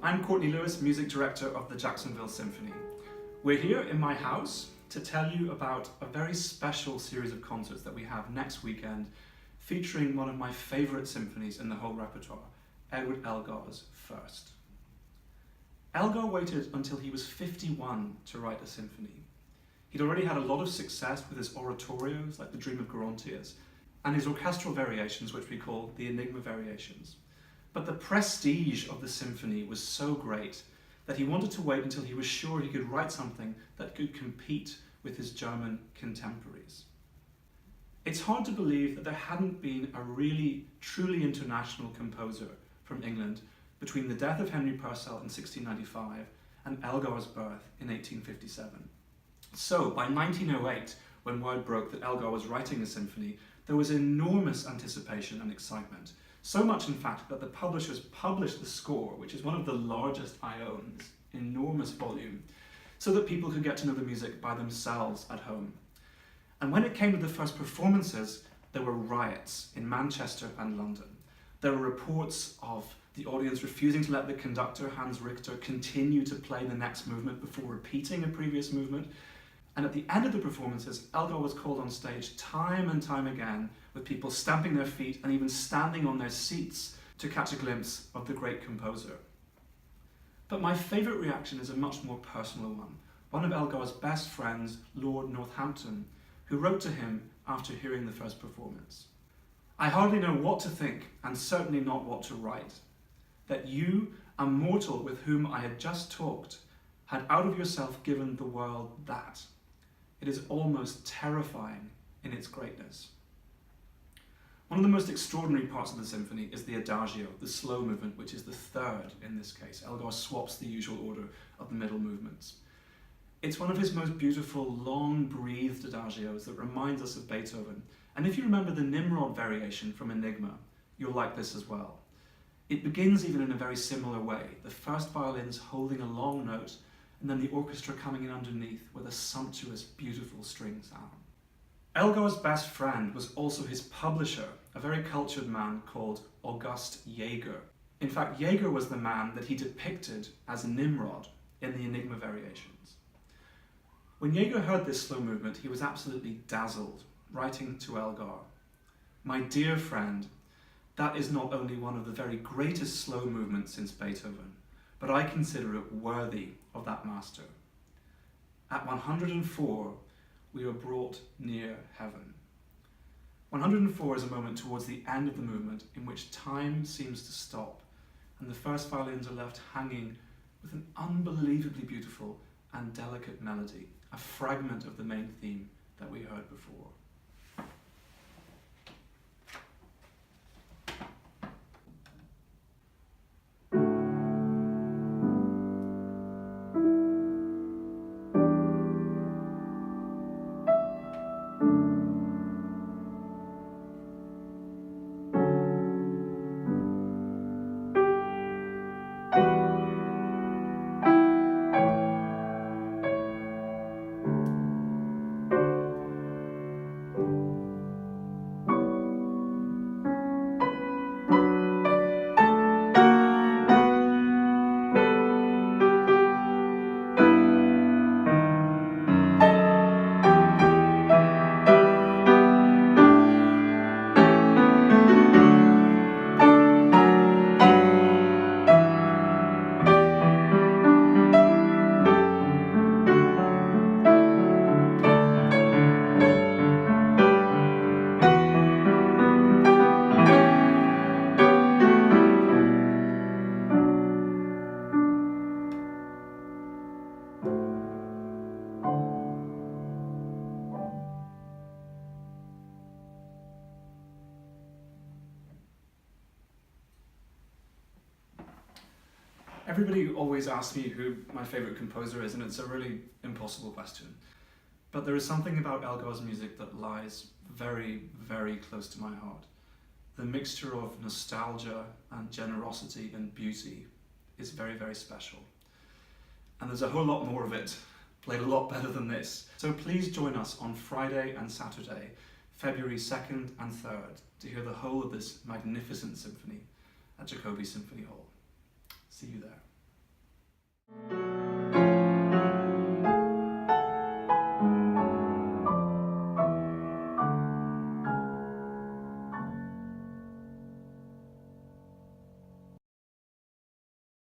I'm Courtney Lewis, Music Director of the Jacksonville Symphony. We're here in my house to tell you about a very special series of concerts that we have next weekend featuring one of my favourite symphonies in the whole repertoire, Edward Elgar's First. Elgar waited until he was 51 to write a symphony. He'd already had a lot of success with his oratorios like The Dream of Gerontius and his orchestral variations, which we call the Enigma variations. But the prestige of the symphony was so great that he wanted to wait until he was sure he could write something that could compete with his German contemporaries. It's hard to believe that there hadn't been a really, truly international composer from England between the death of Henry Purcell in 1695 and Elgar's birth in 1857. So, by 1908, when word broke that Elgar was writing a symphony, there was enormous anticipation and excitement. So much, in fact, that the publishers published the score, which is one of the largest I owns, enormous volume, so that people could get to know the music by themselves at home. And when it came to the first performances, there were riots in Manchester and London. There were reports of the audience refusing to let the conductor, Hans Richter, continue to play the next movement before repeating a previous movement. And at the end of the performances, Elgar was called on stage time and time again, with people stamping their feet and even standing on their seats to catch a glimpse of the great composer. But my favourite reaction is a much more personal one. One of Elgar's best friends, Lord Northampton, who wrote to him after hearing the first performance. "I hardly know what to think, and certainly not what to write. That you, a mortal with whom I had just talked, had out of yourself given the world that. It is almost terrifying in its greatness." One of the most extraordinary parts of the symphony is the adagio, the slow movement, which is the third in this case. Elgar swaps the usual order of the middle movements. It's one of his most beautiful, long-breathed adagios that reminds us of Beethoven. And if you remember the Nimrod variation from Enigma, you'll like this as well. It begins even in a very similar way, the first violins holding a long note, and then the orchestra coming in underneath with a sumptuous, beautiful string sound. Elgar's best friend was also his publisher, a very cultured man called August Jaeger. In fact, Jaeger was the man that he depicted as Nimrod in the Enigma variations. When Jaeger heard this slow movement, he was absolutely dazzled, writing to Elgar, "My dear friend, that is not only one of the very greatest slow movements since Beethoven, but I consider it worthy of that master. At 104, we are brought near heaven." 104 is a moment towards the end of the movement in which time seems to stop and the first violins are left hanging with an unbelievably beautiful and delicate melody, a fragment of the main theme that we heard before. Everybody always asks me who my favourite composer is, and it's a really impossible question. But there is something about Elgar's music that lies very, very close to my heart. The mixture of nostalgia and generosity and beauty is very, very special. And there's a whole lot more of it, played a lot better than this. So please join us on Friday and Saturday, February 2nd and 3rd, to hear the whole of this magnificent symphony at Jacobi Symphony Hall. See you there.